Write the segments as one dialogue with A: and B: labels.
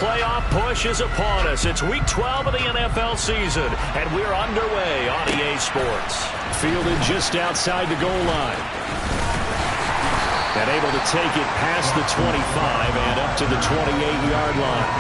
A: playoff push is upon us. It's Week 12 of the NFL season, and we're underway on EA Sports.
B: Fielded just outside the goal line. And able to take it past the 25 and up to the 28-yard line.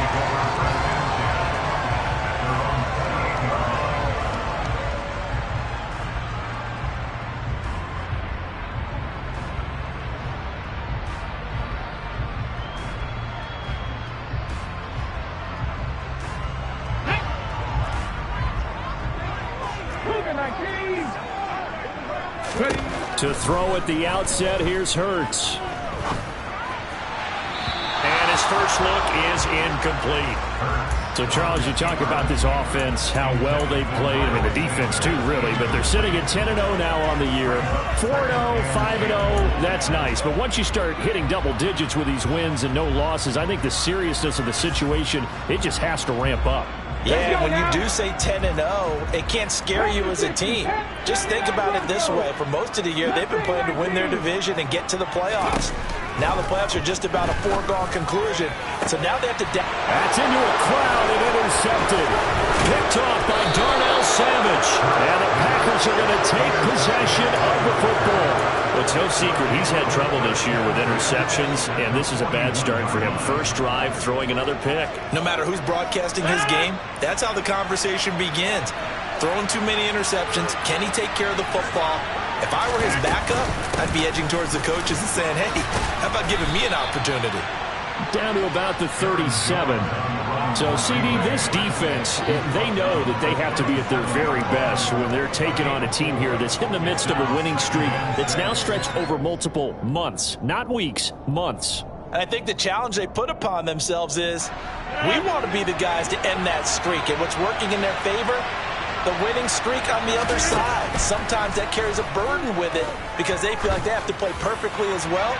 B: To throw at the outset, here's Hurts.
A: And his first look is incomplete.
B: So, Charles, you talk about this offense, how well they've played. I mean, the defense, too, really. But they're sitting at 10-0 now on the year. 4-0, 5-0, that's nice. But once you start hitting double digits with these wins and no losses, I think the seriousness of the situation, it just has to ramp up.
C: Yeah, when you do say 10-0, it can't scare you as a team. Just think about it this way. For most of the year, they've been playing to win their division and get to the playoffs. Now the playoffs are just about a foregone conclusion. So now they have to...
B: That's into a crowd and intercepted. Picked off by Darnell Savage. And the Packers are going to take possession of the football.
A: Well, it's no secret he's had trouble this year with interceptions, and this is a bad start for him. First drive, throwing another pick.
C: No matter who's broadcasting his game, that's how the conversation begins. Throwing too many interceptions. Can he take care of the football? If I were his backup, I'd be edging towards the coaches and saying, hey, how about giving me an opportunity?
B: Down to about the 37. So, CD, this defense, they know that they have to be at their very best when they're taking on a team here that's in the midst of a winning streak that's now stretched over multiple months, not weeks, months.
C: And I think the challenge they put upon themselves is we want to be the guys to end that streak. And what's working in their favor? The winning streak on the other side. Sometimes that carries a burden with it because they feel like they have to play perfectly as well.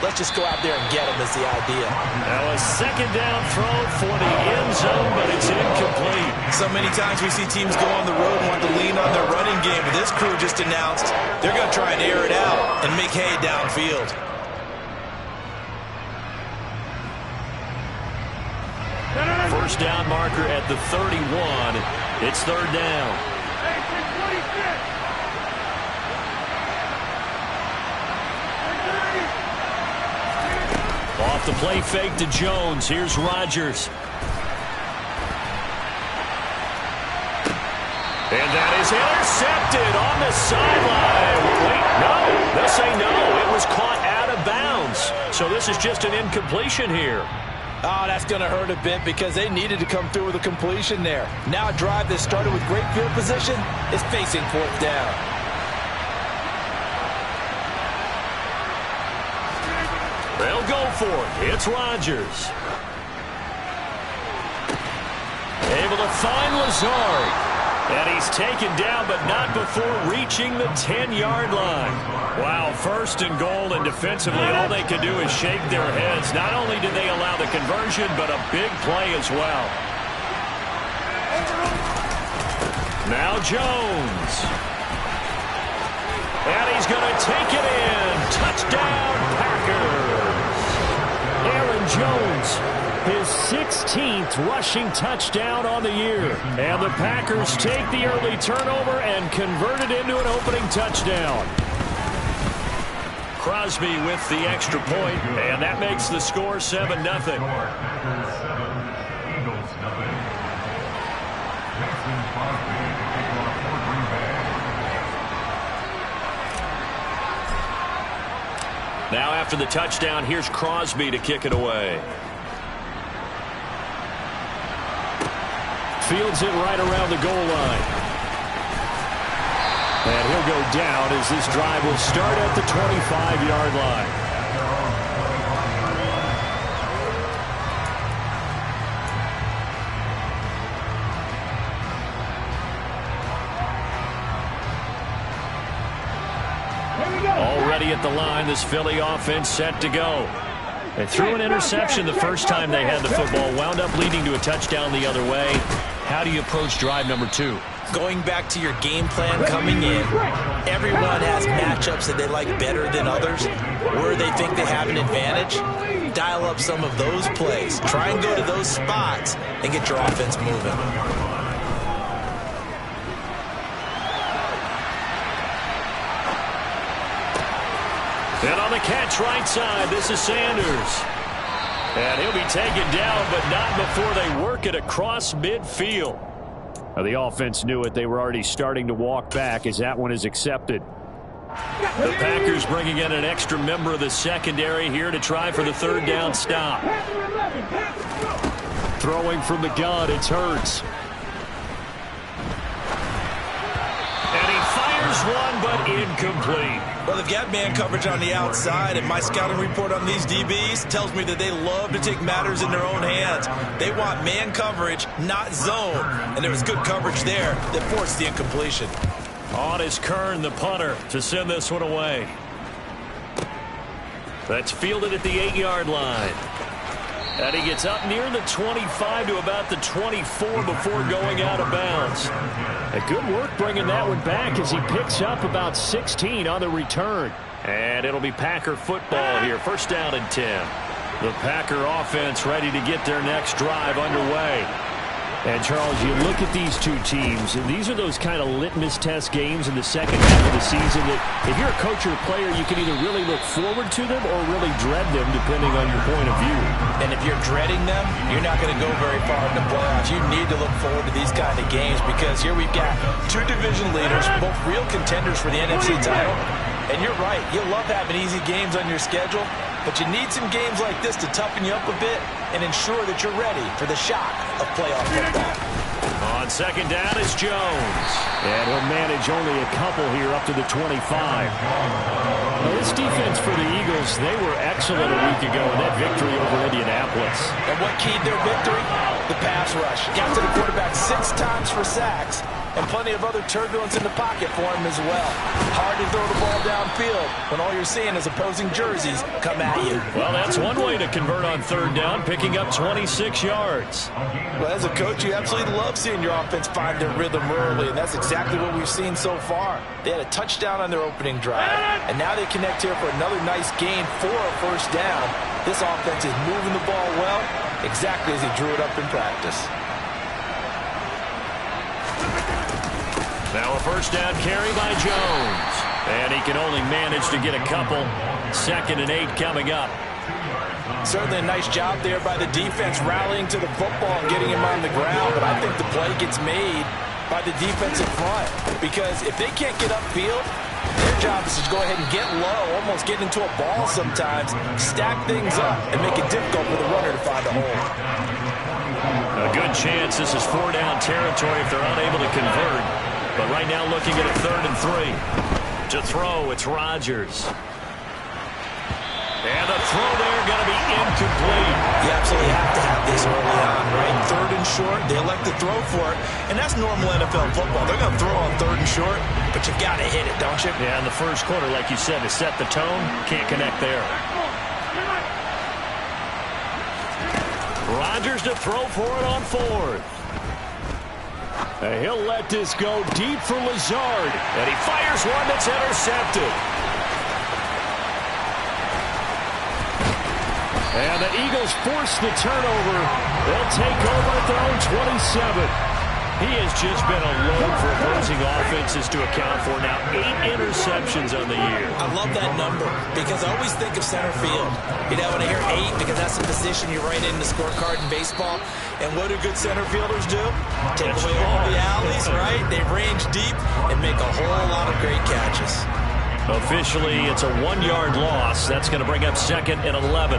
C: Let's just go out there and get them is the idea.
A: Now a second down throw for the end zone, but it's incomplete.
C: So many times we see teams go on the road and want to lean on their running game, but this crew just announced they're going to try and air it out and make hay downfield.
A: First down marker at the 31. It's third down. Off the play fake to Jones. Here's Rodgers. And that is intercepted on the sideline. Wait, no. They'll say no. It was caught out of bounds. So this is just an incompletion here.
C: Oh, that's going to hurt a bit because they needed to come through with a completion there. Now a drive that started with great field position is facing fourth down.
A: They'll go for it. It's Rodgers. Able to find Lazard. And he's taken down, but not before reaching the 10-yard line. Wow, first and goal, and defensively, all they can do is shake their heads. Not only did they allow the conversion, but a big play as well. Now Jones. And he's going to take it in. Touchdown, Packers. Aaron Jones, his 16th rushing touchdown on the year. And the Packers take the early turnover and convert it into an opening touchdown. Crosby with the extra point, and that makes the score 7-0. Now after the touchdown, here's Crosby to kick it away.
B: Fields it right around the goal line. And he'll go down as this drive will start at the 25-yard line. Already at the line, this Philly offense set to go. They threw an interception the first time they had the football, wound up leading to a touchdown the other way. How do you approach drive number 2?
C: Going back to your game plan coming in, everyone has matchups that they like better than others, where they think they have an advantage. dial up some of those plays. Try and go to those spots and get your offense moving.
A: And on the catch right side, this is Sanders. And he'll be taken down, but not before they work it across midfield. Now, the offense knew it. They were already starting to walk back as that one is accepted. The Packers bringing in an extra member of the secondary here to try for the third down stop. Throwing from the gun, it's Hurts. And he fires one, but incomplete.
C: Well, they've got man coverage on the outside, and my scouting report on these DBs tells me that they love to take matters in their own hands. They want man coverage, not zone. And there was good coverage there that forced the incompletion.
A: On is Kern, the punter, to send this one away. That's fielded at the 8-yard line. And he gets up near the 25 to about the 24 before going out of bounds. A good work bringing that one back as he picks up about 16 on the return. And it'll be Packer football here. First down and 10. The Packer offense ready to get their next drive underway. And, Charles, you look at these two teams, and these are those kind of litmus test games in the second half of the season that if you're a coach or a player, you can either really look forward to them or really dread them, depending on your point of view.
C: And if you're dreading them, you're not going to go very far in the playoffs. You need to look forward to these kind of games because here we've got two division leaders, both real contenders for the NFC title. And you're right, you love having easy games on your schedule, but you need some games like this to toughen you up a bit and ensure that you're ready for the shock of playoff football.
A: On second down is Jones. And he'll manage only a couple here up to the 25. Now, this defense for the Eagles, they were excellent a week ago in that victory over Indianapolis.
C: And what keyed their victory? The pass rush. Got to the quarterback 6 times for sacks. And plenty of other turbulence in the pocket for him as well. Hard to throw the ball downfield when all you're seeing is opposing jerseys come at you.
A: Well, that's one way to convert on third down, picking up 26 yards.
C: Well, as a coach, you absolutely love seeing your offense find their rhythm early, and that's exactly what we've seen so far. They had a touchdown on their opening drive, and now they connect here for another nice gain for a first down. This offense is moving the ball well, exactly as he drew it up in practice.
A: Now a first down carry by Jones. And he can only manage to get a couple. 2nd and 8 coming up.
C: Certainly a nice job there by the defense rallying to the football and getting him on the ground. But I think the play gets made by the defensive front. Because if they can't get upfield, their job is to go ahead and get low, almost get into a ball sometimes, stack things up, and make it difficult for the runner to find a hole.
A: A good chance this is 4-down territory if they're unable to convert. But right now looking at a 3rd and 3. To throw, it's Rodgers. And the throw there going to be incomplete.
C: You absolutely have to have this early on, right? 3rd and short, they elect to throw for it. And that's normal NFL football. They're going to throw on 3rd and short, but you got to hit it, don't you?
A: Yeah, in the first quarter, like you said, to set the tone, can't connect there. Rodgers to throw for it on 4th. He'll let this go deep for Lazard. And he fires one that's intercepted. And the Eagles force the turnover. They'll take over at their own 27. He has just been a load for opposing offenses to account for. Now 8 interceptions on the year.
C: I love that number because I always think of center field. You know, when I hear 8, because that's the position you write in the scorecard in baseball. And what do good center fielders do? Take away all the alleys, right? They range deep and make a whole lot of great catches.
A: Officially, it's a 1-yard loss. That's going to bring up 2nd and 11.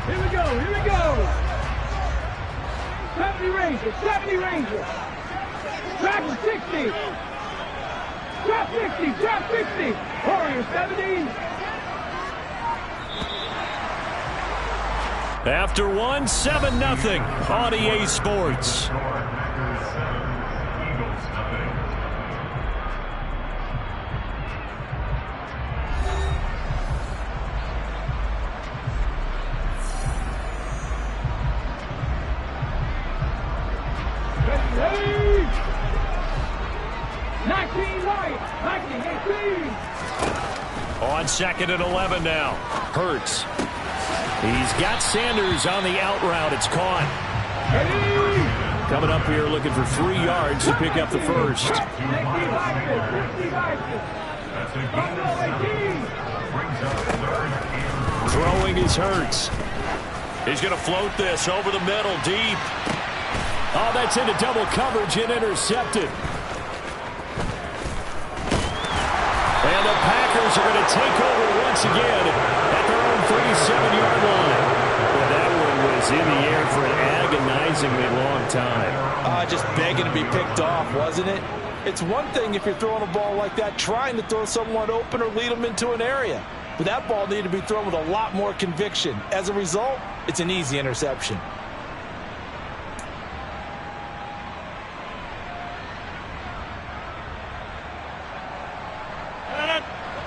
D: Here we go. 70 Rangers. Trap 60. Trap 60. Warriors 70.
A: After 1, 7-0 on EA Sports. On 2nd and 11 now. Hurts. He's got Sanders on the out route. It's caught. Coming up here looking for 3 yards to pick up the first. Throwing is Hurts. He's going to float this over the middle, deep. Oh, that's into double coverage and intercepted. And the Packers are going to take over once again at their own 37-yard line. Well, that one was in the air for an agonizingly long time.
C: Just begging to be picked off, wasn't it? It's one thing if you're throwing a ball like that, trying to throw someone open or lead them into an area. But that ball needed to be thrown with a lot more conviction. As a result, it's an easy interception.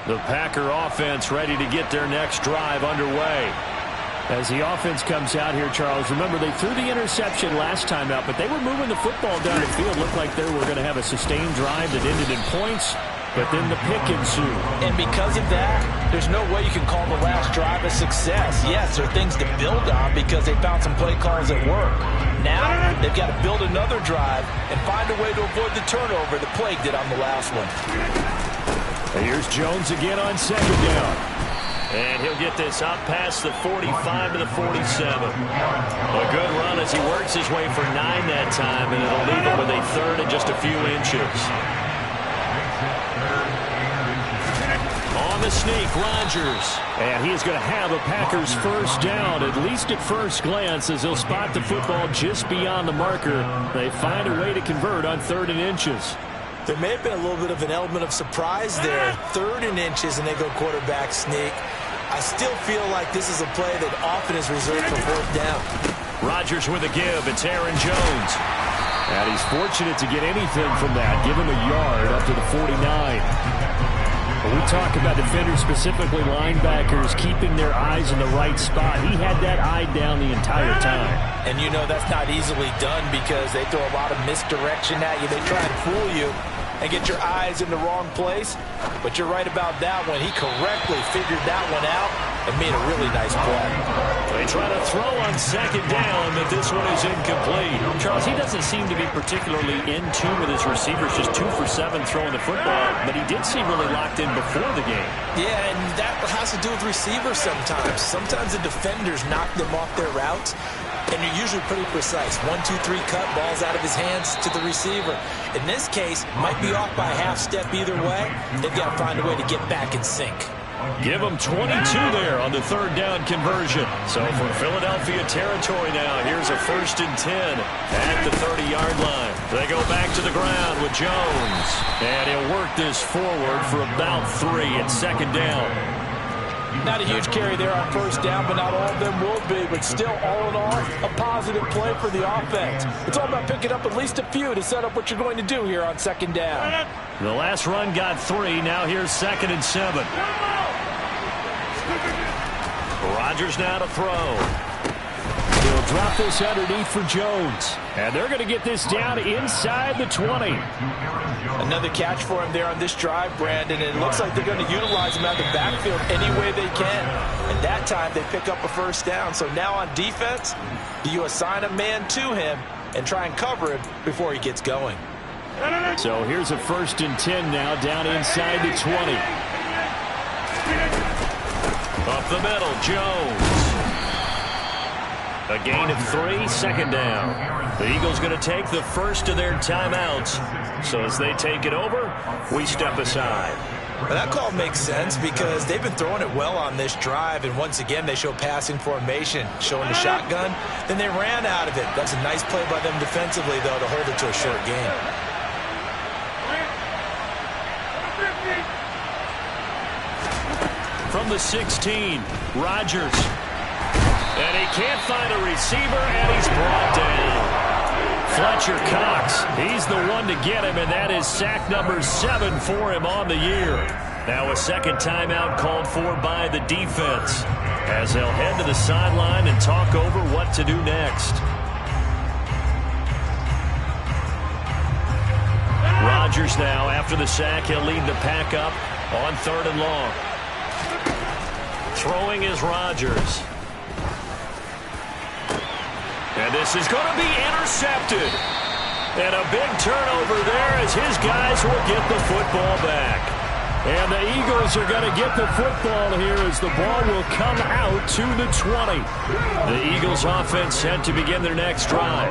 A: The Packer offense ready to get their next drive underway. As the offense comes out here, Charles, remember they threw the interception last time out, but they were moving the football down the field. Looked like they were going to have a sustained drive that ended in points, but then the pick ensued.
C: And because of that, there's no way you can call the last drive a success. Yes, there are things to build on because they found some play calls that work. Now, they've got to build another drive and find a way to avoid the turnover that plagued it on the last one.
A: And here's Jones again on 2nd down. And he'll get this up past the 45 to the 47. A good run as he works his way for 9 that time, and it'll leave him with a 3rd and just a few inches. On the sneak, Rodgers. And he is going to have a Packers first down, at least at first glance, as he'll spot the football just beyond the marker. They find a way to convert on 3rd and inches.
C: There may have been a little bit of an element of surprise there. 3rd and inches, and they go quarterback sneak. I still feel like this is a play that often is reserved for 4th down.
A: Rodgers with a give. It's Aaron Jones. And he's fortunate to get anything from that. Give him a yard up to the 49. When we talk about defenders, specifically linebackers, keeping their eyes in the right spot, he had that eye down the entire time.
C: And you know that's not easily done because they throw a lot of misdirection at you. They try and fool you and get your eyes in the wrong place. But you're right about that one. He correctly figured that one out and made a really nice play.
A: They try to throw on 2nd down, but this one is incomplete. Charles, he doesn't seem to be particularly in tune with his receivers, just 2 for 7 throwing the football, but he did seem really locked in before the game.
C: Yeah, and that has to do with receivers sometimes. Sometimes the defenders knock them off their routes, and you're usually pretty precise. 1, 2, 3 cut, balls out of his hands to the receiver. In this case, might be off by a half step either way. They've got to find a way to get back in sync.
A: Give them 22 there on the 3rd down conversion. So for Philadelphia territory now, here's a 1st and 10 at the 30-yard line. They go back to the ground with Jones. And he'll work this forward for about 3 at 2nd down.
C: Not a huge carry there on 1st down, but not all of them will be. But still, all in all, a positive play for the offense. It's all about picking up at least a few to set up what you're going to do here on 2nd down.
A: The last run got 3. Now here's 2nd and 7. Rodgers now to throw. He'll drop this underneath for Jones. And they're going to get this down inside the 20.
C: Another catch for him there on this drive, Brandon. And it looks like they're going to utilize him out of the backfield any way they can. And that time they pick up a 1st down. So now on defense, do you assign a man to him and try and cover him before he gets going?
A: So here's a 1st and 10 now down inside the 20. Up the middle, Jones. A gain of 3, 2nd down. The Eagles going to take the first of their timeouts. So as they take it over, we step aside.
C: Well, that call makes sense because they've been throwing it well on this drive, and once again they show passing formation, showing the shotgun. Then they ran out of it. That's a nice play by them defensively, though, to hold it to a short gain.
A: From the 16, Rodgers. And he can't find a receiver, and he's brought down. Fletcher Cox, he's the one to get him, and that is sack number 7 for him on the year. Now a 2nd timeout called for by the defense as they'll head to the sideline and talk over what to do next. Rodgers now, after the sack, he'll lead the pack up on 3rd and long. Throwing is Rodgers. And this is going to be intercepted. And a big turnover there as his guys will get the football back. And the Eagles are going to get the football here as the ball will come out to the 20. The Eagles offense set to begin their next drive.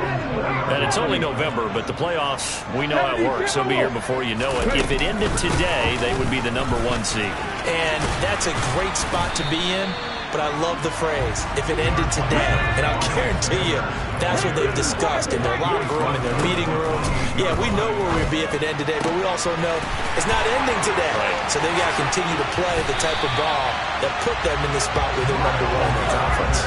A: And it's only November, but the playoffs, we know how it works. They'll be here before you know it. If it ended today, they would be the #1 seed.
C: And that's a great spot to be in. But I love the phrase, if it ended today. And I'll guarantee you, that's what they've discussed in their locker room, in their meeting rooms. Yeah, we know where we'd be if it ended today, but we also know it's not ending today. So they've got to continue to play the type of ball that put them in the spot where they're #1 in the conference.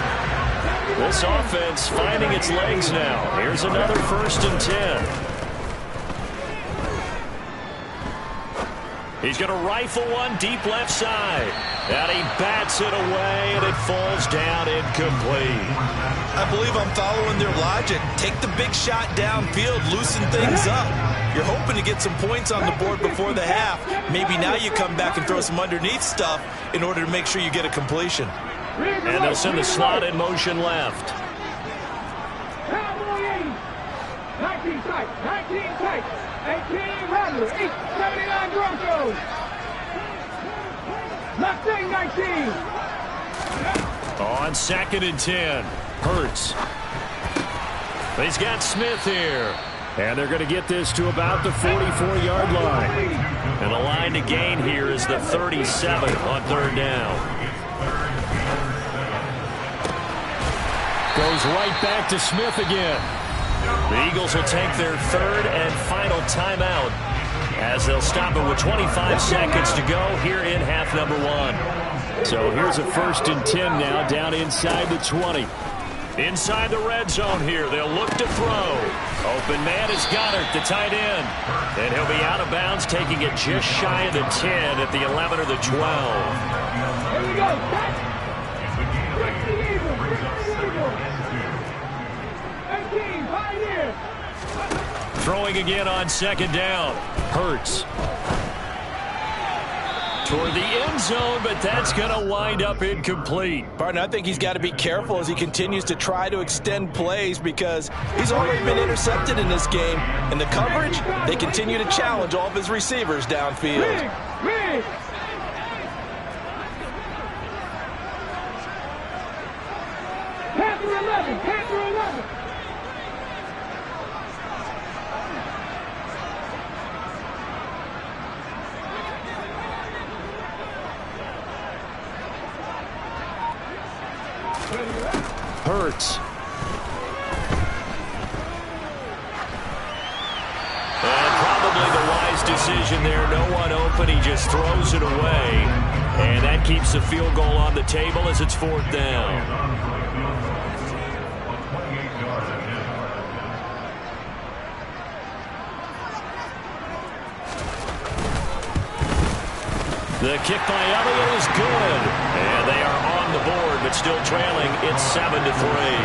A: This offense finding its legs now. Here's another 1st and 10. He's going to rifle one deep left side. And he bats it away, and it falls down incomplete.
C: I believe I'm following their logic. Take the big shot downfield, loosen things up. You're hoping to get some points on the board before the half. Maybe now you come back and throw some underneath stuff in order to make sure you get a completion.
A: And they'll send the slot in motion left.
D: Cowboy 80. 19 tight. 19 tight. 18 Rattler. 79 Broncos. Mustang 19.
A: On 2nd and 10. Hurts. He's got Smith here. And they're going to get this to about the 44-yard line. And the line to gain here is the 37 on 3rd down. Goes right back to Smith again. The Eagles will take their 3rd and final timeout as they'll stop it with 25 seconds to go here in half #1. So here's a 1st and 10 now down inside the 20. Inside the red zone here, they'll look to throw. Open man is Goddard, the tight end. And he'll be out of bounds, taking it just shy of the 10 at the 11 or the 12.
D: Here we go.
A: Throwing again on 2nd down. Hurts. Toward the end zone, but that's going to wind up incomplete.
C: Partner, I think he's got to be careful as he continues to try to extend plays because he's already been intercepted in this game. And the coverage, they continue to challenge all of his receivers downfield.
D: Panther 11. Panther 11.
A: Hurts. And probably the wise decision there. No one open. He just throws it away. And that keeps the field goal on the table as it's 4th down. The kick by Elliott is good. And they are on the board, but still trailing. It's 7-3.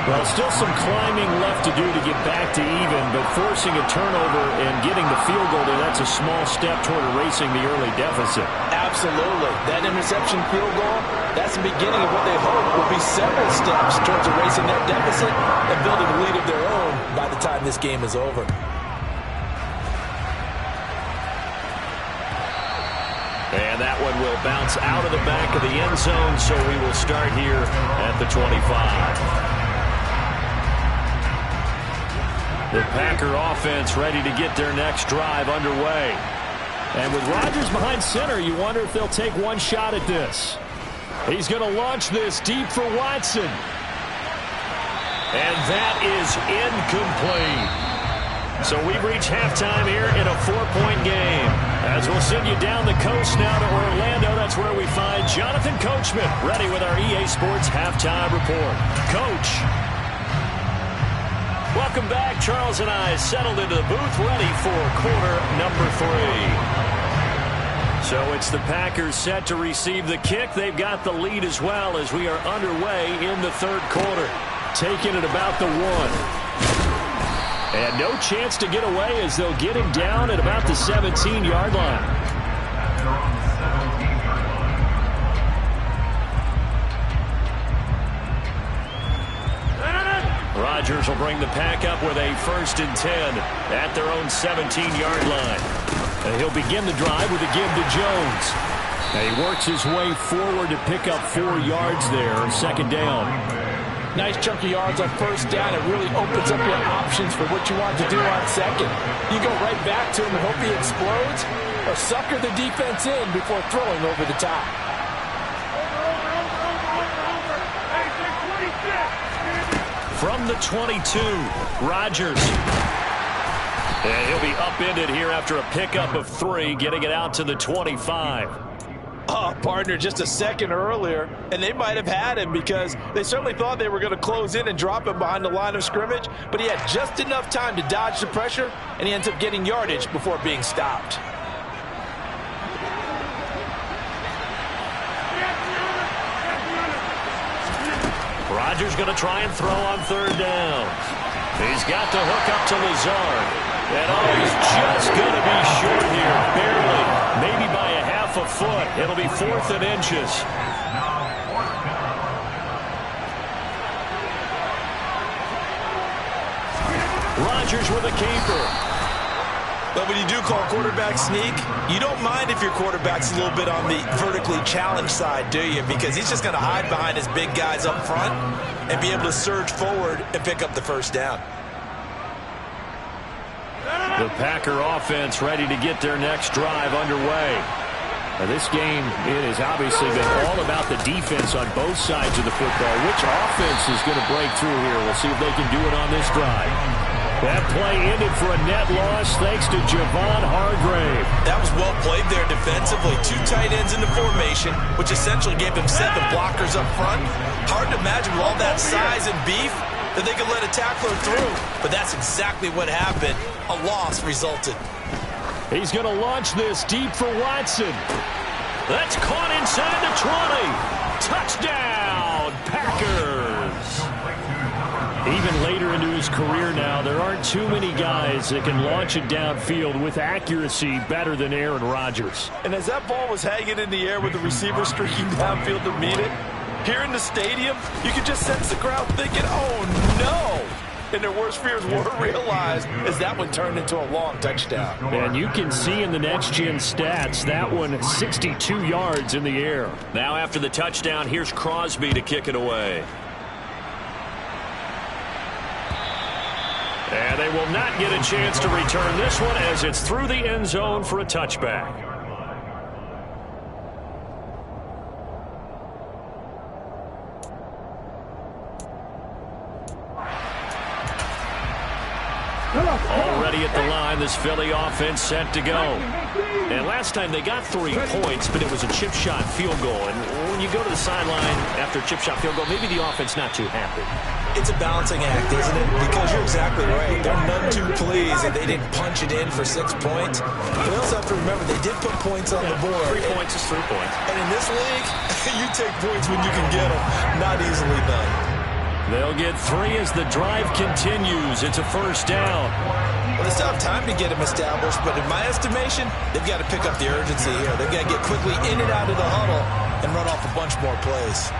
A: Well, still some climbing left to do to get back to even, but forcing a turnover and getting the field goal there, that's a small step toward erasing the early deficit.
C: Absolutely. That interception field goal, that's the beginning of what they hope will be several steps towards erasing that deficit and building a lead of their own by the time this game is over.
A: And that one will bounce out of the back of the end zone, so we will start here at the 25. The Packer offense ready to get their next drive underway. And with Rodgers behind center, you wonder if they'll take one shot at this. He's going to launch this deep for Watson. And that is incomplete. So we've reached halftime here in a 4-point game. As we'll send you down the coast now to Orlando, that's where we find Jonathan Coachman, ready with our EA Sports Halftime Report. Coach. Welcome back. Charles and I settled into the booth, ready for quarter number 3. So it's the Packers set to receive the kick. They've got the lead as well as we are underway in the 3rd quarter. Taking it about the 1. And no chance to get away as they'll get him down at about the 17-yard line.
B: Rodgers will bring the pack up with a 1st and 10 at their own 17-yard line. And he'll begin the drive with a give to Jones. And he works his way forward to pick up 4 yards there on 2nd down.
C: Nice chunk of yards on 1st down. It really opens up your options for what you want to do on 2nd. You go right back to him and hope he explodes, or sucker the defense in before throwing over the top.
B: From the 22, Rodgers. And he'll be upended here after a pickup of 3, getting it out to the 25.
C: Oh, partner, just a second earlier, and they might have had him because they certainly thought they were going to close in and drop him behind the line of scrimmage, but he had just enough time to dodge the pressure, and he ends up getting yardage before being stopped.
B: Rodgers going to try and throw on 3rd down. He's got to hook up to Lazard. And he's just going to be short here, barely, maybe by a half a foot. It'll be 4th and inches. Rodgers with a keeper.
C: But when you do call quarterback sneak, you don't mind if your quarterback's a little bit on the vertically challenged side, do you? Because he's just going to hide behind his big guys up front and be able to surge forward and pick up the 1st down.
B: The Packer offense ready to get their next drive underway. Now this game, it has obviously been all about the defense on both sides of the football. Which offense is going to break through here? We'll see if they can do it on this drive. That play ended for a net loss thanks to Javon Hargrave.
C: That was well played there defensively. 2 tight ends in the formation, which essentially gave him 7 blockers up front. Hard to imagine with all that size and beef that they could let a tackler through. But that's exactly what happened. A loss resulted.
B: He's going to launch this deep for Watson. That's caught inside the 20. Touchdown, Packers. Even later into his career now, there aren't too many guys that can launch it downfield with accuracy better than Aaron Rodgers.
C: And as that ball was hanging in the air with the receiver streaking downfield to meet it, here in the stadium, you could just sense the crowd thinking, oh, no. And their worst fears were realized as that one turned into a long touchdown.
B: And you can see in the next-gen stats, that one 62 yards in the air. Now after the touchdown, here's Crosby to kick it away. And they will not get a chance to return this one as it's through the end zone for a touchback. Already at the line, this Philly offense set to go. And last time they got 3 points, but it was a chip shot field goal. And when you go to the sideline after a chip shot field goal, maybe the offense not too happy.
C: It's a balancing act, isn't it? Because you're exactly right. They're none too pleased that they didn't punch it in for 6 points. But they also have to remember they did put points on the board.
B: 3 points is 3 points.
C: And in this league, you take points when you can get them. Not easily done.
B: They'll get 3 as the drive continues. It's a 1st down.
C: Well, they still have time to get them established, but in my estimation, they've got to pick up the urgency here. They've got to get quickly in and out of the huddle and run off a bunch more plays.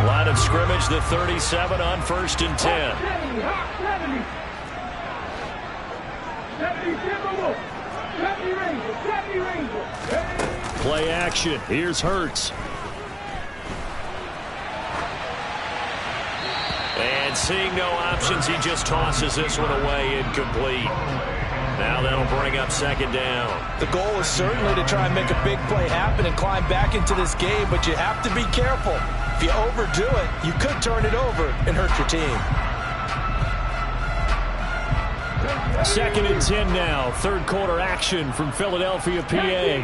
B: Line of scrimmage, the 37 on 1st and 10.
D: 70,
B: Play action. Here's Hurts. And seeing no options, he just tosses this one away incomplete. Now that'll bring up 2nd down.
C: The goal is certainly to try and make a big play happen and climb back into this game, but you have to be careful. If you overdo it, you could turn it over and hurt your team.
B: 2nd and 10 now. 3rd quarter action from Philadelphia, PA.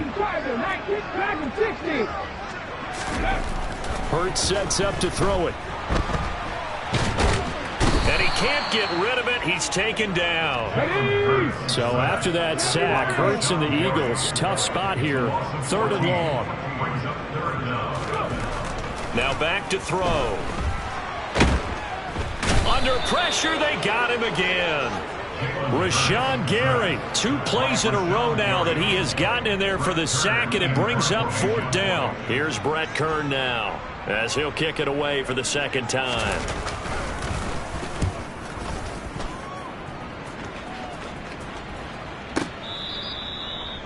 B: Hurts sets up to throw it. And he can't get rid of it. He's taken down. So after that sack, Hurts and the Eagles, tough spot here. 3rd and long. Now back to throw. Under pressure, they got him again. Rashawn Gary, 2 plays in a row now that he has gotten in there for the sack, and it brings up 4th down. Here's Brett Kern now. as he'll kick it away for the second time.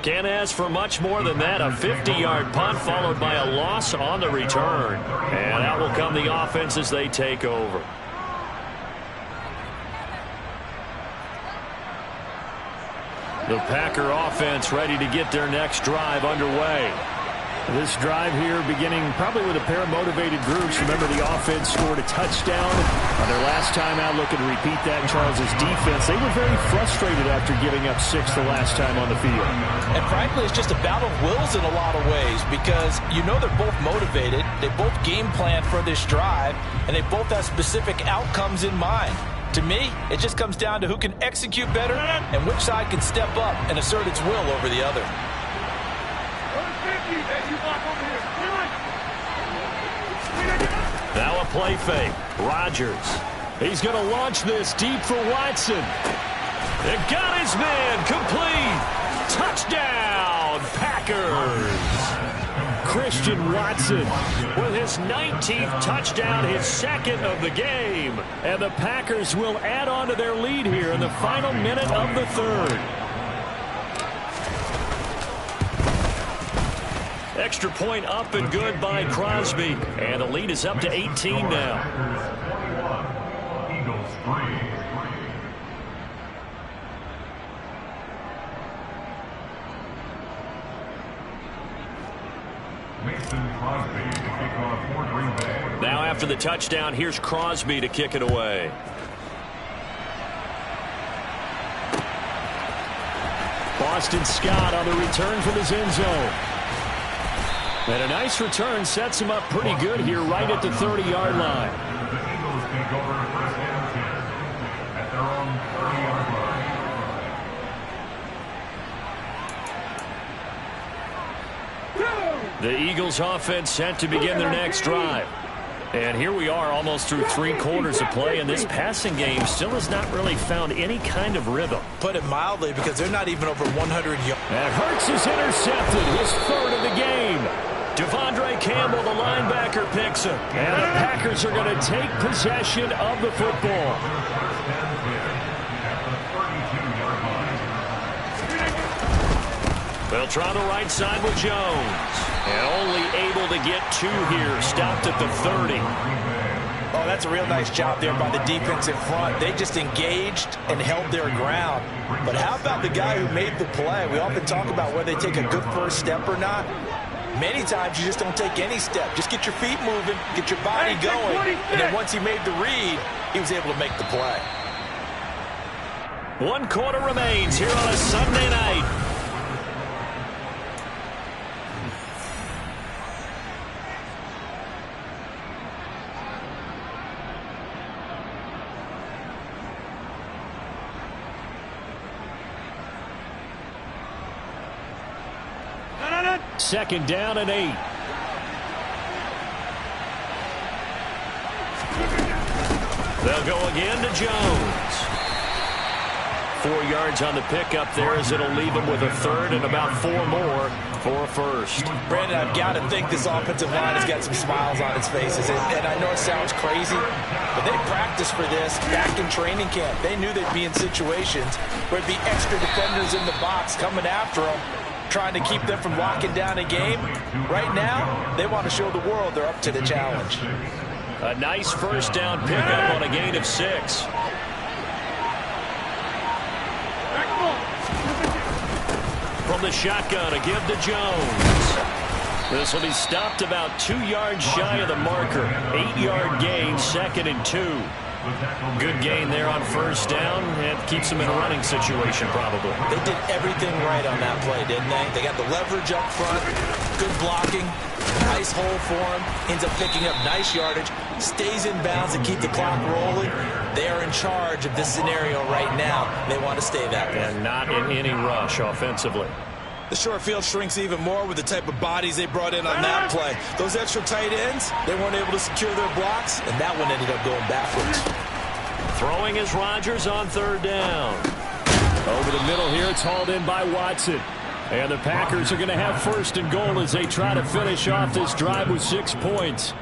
B: Can't ask for much more than that. A 50-yard punt followed by a loss on the return. And out will come the offense as they take over. The Packer offense ready to get their next drive underway. This drive here beginning probably with a pair of motivated groups. Remember, the offense scored a touchdown on their last time out. Looking to repeat that in Charles's defense. They were very frustrated after giving up 6 the last time on the field.
C: And frankly, it's just a battle of wills in a lot of ways because you know they're both motivated. They both game plan for this drive, and they both have specific outcomes in mind. To me, it just comes down to who can execute better and which side can step up and assert its will over the other.
B: Now a play fake. Rodgers. He's going to launch this deep for Watson. It got his man. Complete. Touchdown, Packers. Christian Watson with his 19th touchdown, his second of the game. And the Packers will add on to their lead here in the final minute of the third. Extra point up and good by Crosby. And the lead is up to 18 now.
E: Eagles 3.
B: Now after the touchdown, here's Crosby to kick it away. Boston Scott on the return from his end zone. And a nice return sets him up pretty good here right at the 30-yard line.
E: The Eagles can go for a first down 10 at their own 30-yard line.
B: The Eagles offense set to begin their next drive. And here we are almost through 3 quarters of play, and this passing game still has not really found any kind of rhythm.
C: Put it mildly, because they're not even over 100 yards.
B: And Hurts is intercepted, his third of the game. Devondre Campbell, the linebacker, picks him. And the Packers are going to take possession of the football. They'll try the right side with Jones. And only able to get 2 here. Stopped at the 30.
C: Oh, that's a real nice job there by the defense in front. They just engaged and held their ground. But how about the guy who made the play? We often talk about whether they take a good first step or not. Many times you just don't take any step. Just get your feet moving, get your body going. And then once he made the read, he was able to make the play.
B: 1 quarter remains here on a Sunday night. Second down and 8. They'll go again to Jones. 4 yards on the pickup there as it'll leave him with a third and about 4 more for a first.
C: Brandon, I've got to think this offensive line has got some smiles on its faces. And I know it sounds crazy, but they practiced for this back in training camp. They knew they'd be in situations where there'd be extra defenders in the box coming after them, trying to keep them from locking down a game. Right now, they want to show the world they're up to the challenge.
B: A nice first down pickup on a gain of 6. From the shotgun, a give to Jones. This will be stopped about 2 yards shy of the marker. 8-yard gain, 2nd and 2. Good gain there on first down, and keeps them in a running situation probably.
C: They did everything right on that play, didn't they? They got the leverage up front, good blocking, nice hole for him, ends up picking up nice yardage, stays in bounds and keep the clock rolling. They are in charge of this scenario right now. They want to stay that way.
B: And not in any rush offensively.
C: The short field shrinks even more with the type of bodies they brought in on that play. Those extra tight ends, they weren't able to secure their blocks, and that one ended up going backwards.
B: Throwing is Rodgers on third down. Over the middle here, it's hauled in by Watson. And the Packers are going to have first and goal as they try to finish off this drive with 6 points.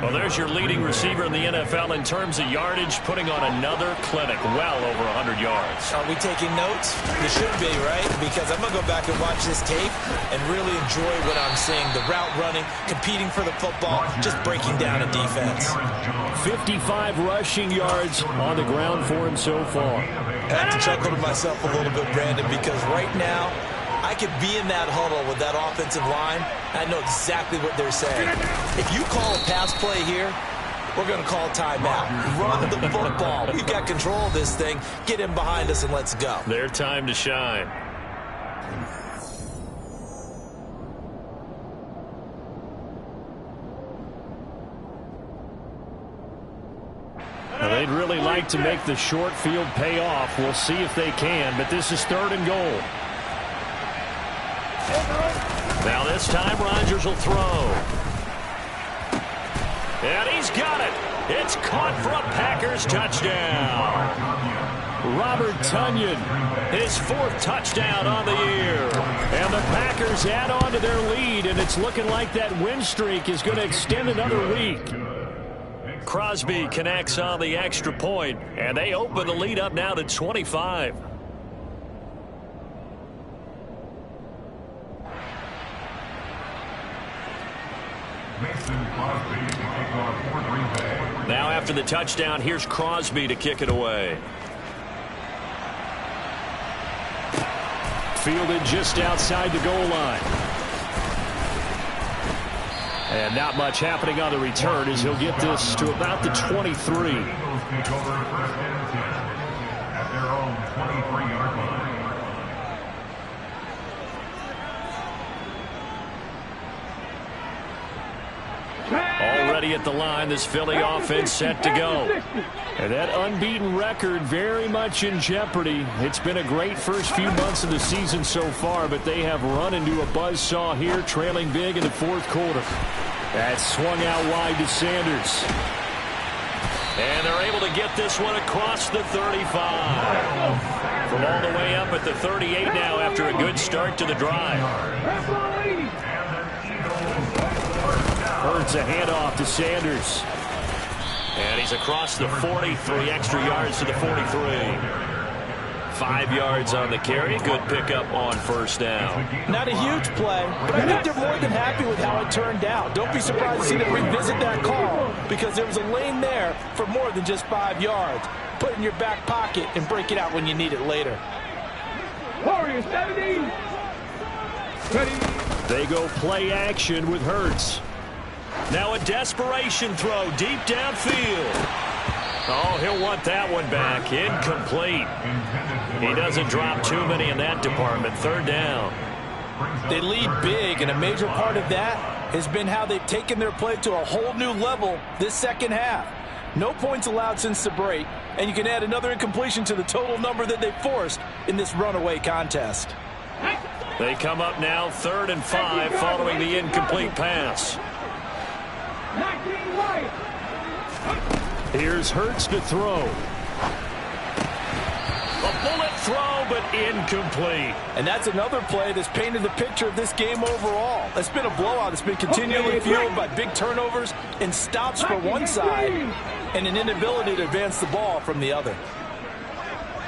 B: Well, there's your leading receiver in the NFL in terms of yardage, putting on another clinic, well over 100 yards.
C: Are we taking notes? You should be, right? Because I'm going to go back and watch this tape and really enjoy what I'm seeing. The route running, competing for the football, just breaking down a defense.
A: 55 rushing yards on the ground for him so far.
C: I have to chuckle to myself a little bit, Brandon, because right now, I could be in that huddle with that offensive line. I know exactly what they're saying. If you call a pass play here, we're going to call timeout. Run the football. We've got control of this thing. Get in behind us and let's go.
B: Their time to shine.
A: Now, they'd really like to make the short field pay off. We'll see if they can, but this is 3rd and goal.
B: Now this time Rodgers will throw. And he's got it. It's caught for a Packers touchdown.
A: Robert Tonyan,
B: his 4th touchdown on the year.
A: And the Packers add on to their lead, and it's looking like that win streak is going to extend another week.
B: Crosby connects on the extra point, and they open the lead up now to 25. Now after the touchdown, here's Crosby to kick it away.
A: Fielded just outside the goal line. And not much happening on the return as he'll get this to about the 23.
E: At their own 23-yard line.
B: Already at the line, this Philly offense set to go.
A: And that unbeaten record very much in jeopardy. It's been a great first few months of the season so far, but they have run into a buzzsaw here, trailing big in the 4th quarter. That swung out wide to Sanders.
B: And they're able to get this one across the 35. From all the way up at the 38 now after a good start to the drive.
A: Hurts a handoff to Sanders.
B: And he's across the 40, 3 extra yards to the 43. 5 yards on the carry. Good pickup on 1st down.
C: Not a huge play, but I think they're more than happy with how it turned out. Don't be surprised to see them revisit that call because there was a lane there for more than just 5 yards. Put it in your back pocket and break it out when you need it later.
D: Warriors 70. Ready.
A: They go play action with Hurts.
B: Now a desperation throw deep downfield. Oh, he'll want that one back. Incomplete. He doesn't drop too many in that department. 3rd down.
C: They lead big, and a major part of that has been how they've taken their play to a whole new level this 2nd half. No points allowed since the break, and you can add another incompletion to the total number that they forced in this runaway contest.
B: They come up now 3rd and 5 following the incomplete pass.
D: 19 right.
A: Here's Hurts to throw.
B: A bullet throw, but incomplete.
C: And that's another play that's painted the picture of this game overall. It's been a blowout. It's been continually fueled by big turnovers and stops for one side and an inability to advance the ball from the other.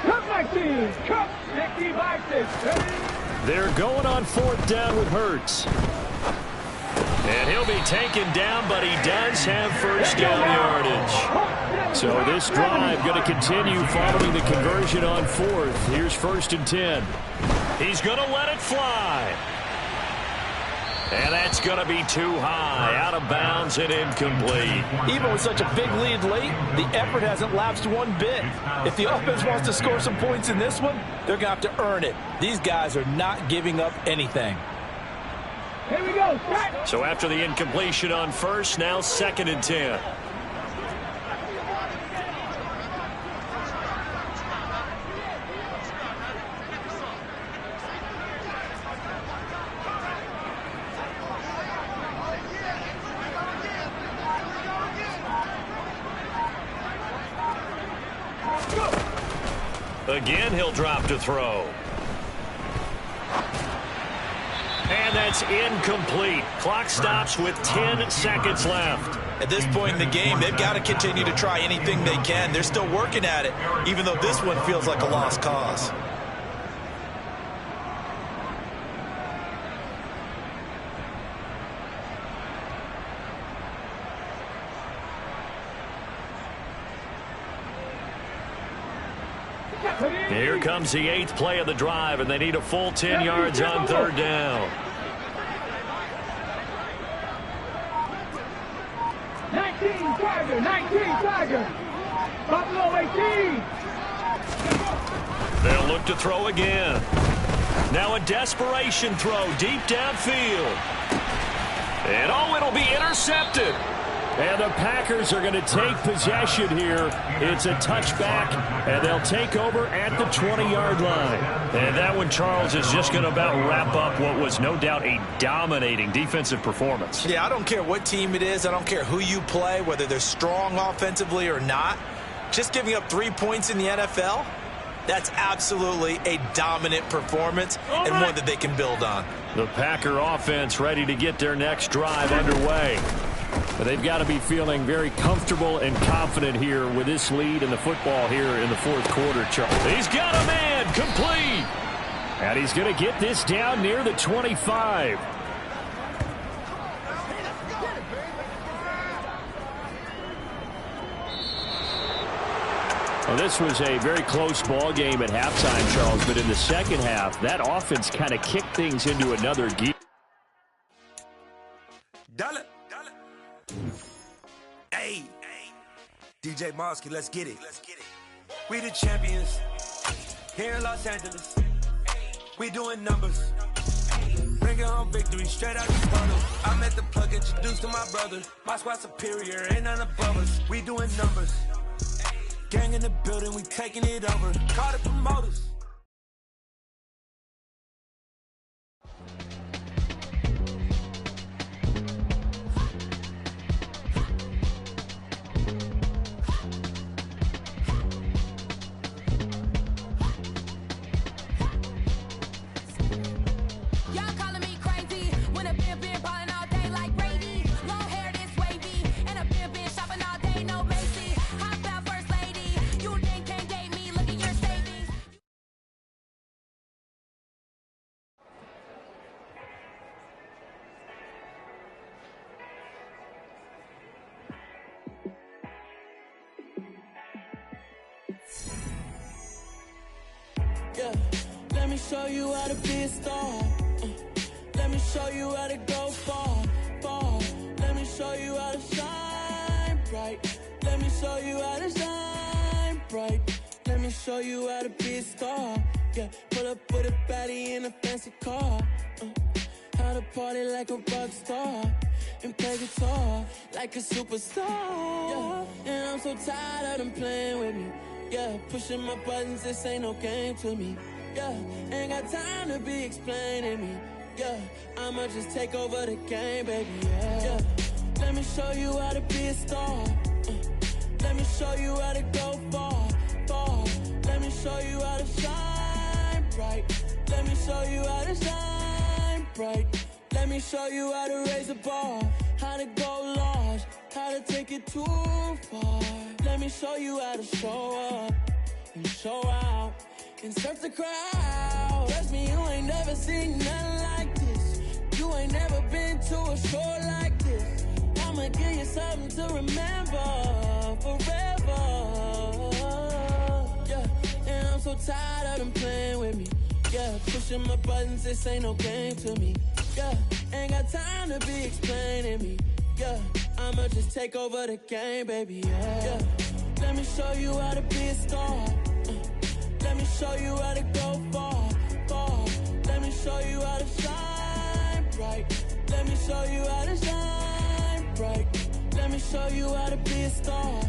D: Cut my team. Cut 65.
A: They're going on 4th down with Hurts.
B: And he'll be taken down, but he does have 1st down yardage.
A: So this drive going to continue following the conversion on 4th. Here's 1st and 10.
B: He's going to let it fly. And that's going to be too high, out of bounds and incomplete.
C: Even with such a big lead late, the effort hasn't lapsed one bit. If the offense wants to score some points in this one, they're going to have to earn it. These guys are not giving up anything.
D: Here we go.
B: So after the incompletion on 1st, now 2nd and 10. Again, he'll drop to throw. And that's incomplete. Clock stops with 10 seconds left.
C: At this point in the game, they've got to continue to try anything they can. They're still working at it, even though this one feels like a lost cause.
A: Here comes the 8th play of the drive, and they need a full 10 yards on 3rd down.
D: 19 Tiger. Buffalo 18.
A: They'll look to throw again. Now a desperation throw deep downfield. And it'll be intercepted. And the Packers are going to take possession here. It's a touchback, and they'll take over at the 20-yard line. And that one, Charles, is just going to about wrap up what was no doubt a dominating defensive performance.
C: Yeah, I don't care what team it is. I don't care who you play, whether they're strong offensively or not. Just giving up 3 points in the NFL, that's absolutely a dominant performance and one that they can build on.
A: The Packer offense ready to get their next drive underway. But they've got to be feeling very comfortable and confident here with this lead in the football here in the 4th quarter, Charles. He's got a man complete. And he's going to get this down near the 25. Well, this was a very close ball game at halftime, Charles, but in the second half, that offense kind of kicked things into another gear.
F: Hey, DJ Mosky, let's get it. We the champions here in Los Angeles. We doing numbers. Bringing home victory straight out the funnel. I met the plug, introduced to my brother. My squad superior, ain't none above us. We doing numbers. Gang in the building, we taking it over. Call the promoters.
G: Yeah, let me show you how to be a star. Let me show you how to go far, far. Let me show you how to shine bright. Let me show you how to shine bright. Let me show you how to be a star. Yeah, pull up with a baddie in a fancy car. How to party like a rock star and play guitar like a superstar. Yeah, and I'm so tired of them playing with me. Yeah, pushing my buttons, this ain't no game to me. Yeah, ain't got time to be explaining me. Yeah, I'ma just take over the game, baby. Yeah, let me show you how to be a star. Let me show you how to go far, far. Let me show you how to shine bright. Let me show you how to shine bright. Let me show you how to raise the bar, how to go large, how to take it too far. Let me show you how to show up and show out and surf the crowd. Trust me, you ain't never seen nothing like this. You ain't never been to a show like this. I'ma give you something to remember forever. Yeah, and I'm so tired of them playing with me. Yeah, pushing my buttons, this ain't no game to me. Yeah, ain't got time to be explaining me. Yeah, I'ma just take over the game, baby. Yeah, let me show you how to be a star. Let me show you how to go far, far. Let me show you how to shine bright. Let me show you how to shine bright. Let me show you how to be a star.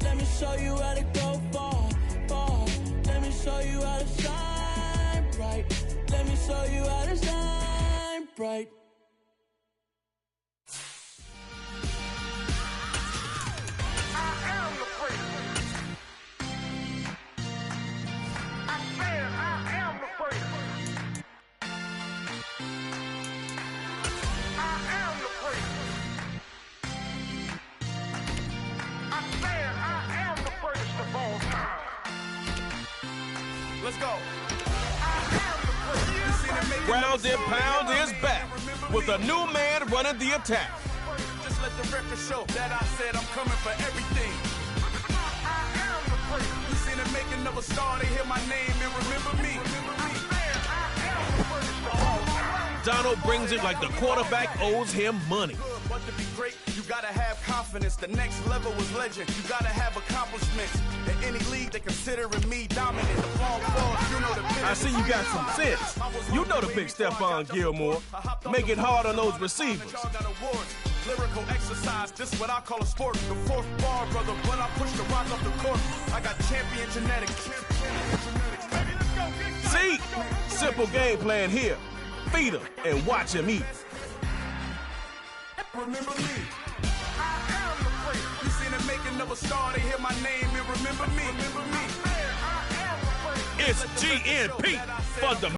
G: Let me show you how to go far, far. Let me show you how to shine bright. Let me show you how to shine bright.
H: grounds and pound is back with a new man running the attack.
F: Just let the record show that I said I'm coming for everything. You seen the making of a star, they hear my name and remember me.
H: Donald brings it like the quarterback owes him money.
F: But to be great, you gotta have confidence. The next level was legend. You gotta have accomplishments. In any league, they considering me dominant. The long balls, you know the business.
H: I see you got some sense. You know the big Stephon Gilmore. Make it hard on those receivers.
F: Lyrical exercise, this what I call a sport. The fourth bar, brother, when I push the rock off the court, I got champion genetics.
H: See? Simple game plan here. Feed him and watch him eat.
F: Remember me. I am the great. You seen the making of a star, they hear my name and remember me. Remember me.
H: It's GNP for the